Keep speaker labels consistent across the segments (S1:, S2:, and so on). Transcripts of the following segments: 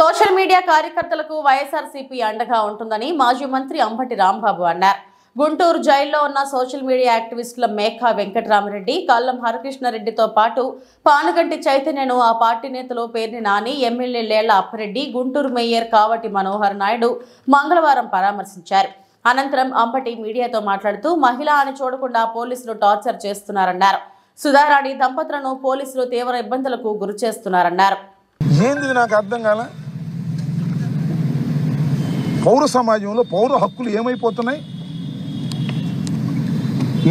S1: Social media కార్యకర్తలకు వైఎస్ఆర్సీపీ అండగా ఉంటుందని మాజీ మంత్రి అంబటి రాంబాబు అన్నారు. గుంటూరు జైల్లో ఉన్న సోషల్ మీడియా యాక్టివిస్టుల మేఘా వెంకటరామరెడ్డి, కల్లం హరికృష్ణారెడ్డితో పాటు పానుగంటి చైతన్యను ఆ పార్టీ నేతలు పేర్ని నాని, ఎమ్మెల్యే లేళ్ల అప్పారెడ్డి, గుంటూరు మేయర్ కావటి మనోహర్ నాయుడు మంగళవారం పరామర్శించారు. అనంతరం అంబటి మీడియాతో మాట్లాడుతూ మహిళ అని చూడకుండా పోలీసులు టార్చర్ చేస్తున్నారన్నారు. సుధారాణి దంపతులను పోలీసులు తీవ్ర ఇబ్బందులకు గురి చేస్తున్నారన్నారు.
S2: ఏంది నాకు అర్థం కాల. పౌర సమాజంలో పౌర హక్కులు ఏమైపోతున్నాయి?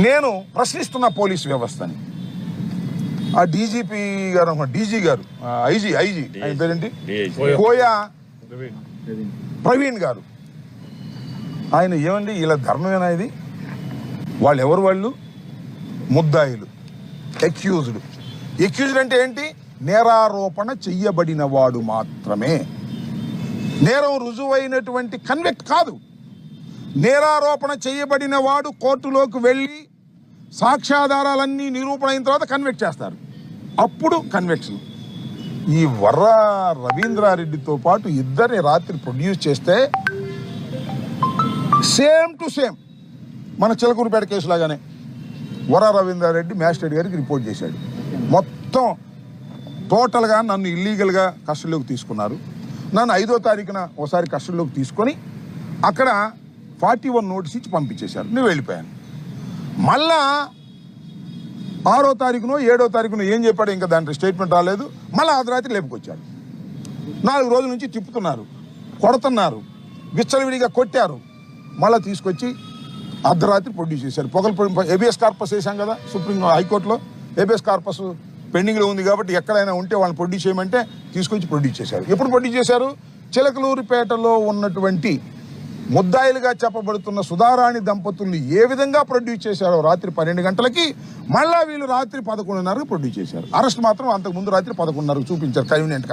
S2: నేను ప్రశ్నిస్తున్న పోలీసు వ్యవస్థని. ఆ డీజీపీ గారు, డీజీ గారు, ఐజీ ఆయన పేరేంటి, కోయా ప్రవీణ్ గారు, ఆయన ఏమండి ఇలా ధర్మమేనా ఇది? వాళ్ళు ఎవరు? వాళ్ళు ముద్దాయిలు, ఎక్యూజ్డ్ అంటే ఏంటి? నేరారోపణ చెయ్యబడిన వాడు మాత్రమే. నేరం రుజువైనటువంటి కన్విక్ట్ కాదు. నేరారోపణ చేయబడిన వాడు కోర్టులోకి వెళ్ళి సాక్ష్యాధారాలన్నీ నిరూపణ అయిన తర్వాత కన్విక్ట్ చేస్తారు. అప్పుడు కన్విక్షన్. ఈ వర్ర రవీంద్రారెడ్డితో పాటు ఇద్దరిని రాత్రి ప్రొడ్యూస్ చేస్తే సేమ్ టు సేమ్ మన చిలకూరుపేట కేసు లాగానే వర్ర రవీంద్రారెడ్డి మ్యాజిస్ట్రేట్ గారికి రిపోర్ట్ చేశాడు. మొత్తం టోటల్గా నన్ను ఇల్లీగల్గా కస్టడీలోకి తీసుకున్నారు. నన్ను 5వ తారీఖున ఒకసారి కస్టడీలోకి తీసుకొని అక్కడ 41 నోటీస్ ఇచ్చి పంపించేశారు. నేను వెళ్ళిపోయాను. మళ్ళా 6వ తారీఖునో 7వ తారీఖునో ఏం చెప్పాడు, ఇంకా దాంట్లో స్టేట్మెంట్ రాలేదు. మళ్ళీ అర్ధరాత్రి లేపుకొచ్చాడు. 4 రోజుల నుంచి తిప్పుతున్నారు, కొడుతున్నారు, విచ్చలవిడిగా కొట్టారు. మళ్ళీ తీసుకొచ్చి అర్ధరాత్రి ప్రొడ్యూస్ చేశారు. హేబియస్ కార్పస్ వేసాం కదా సుప్రీం హైకోర్టులో. హేబియస్ కార్పస్ పెండింగ్లో ఉంది కాబట్టి ఎక్కడైనా ఉంటే వాళ్ళని ప్రొడ్యూస్ చేయమంటే తీసుకొచ్చి ప్రొడ్యూస్ చేశారు. ఎప్పుడు ప్రొడ్యూస్ చేశారు? చిలకలూరిపేటలో ఉన్నటువంటి ముద్దాయిలుగా చెప్పబడుతున్న సుధారాణి దంపతుల్ని ఏ విధంగా ప్రొడ్యూస్ చేశారో రాత్రి 12 గంటలకి మళ్ళా వీళ్ళు రాత్రి 11:30 ప్రొడ్యూస్ చేశారు. అరెస్ట్ మాత్రం అంతకుముందు రాత్రి 11:30 చూపించారు కన్వీనియంట్.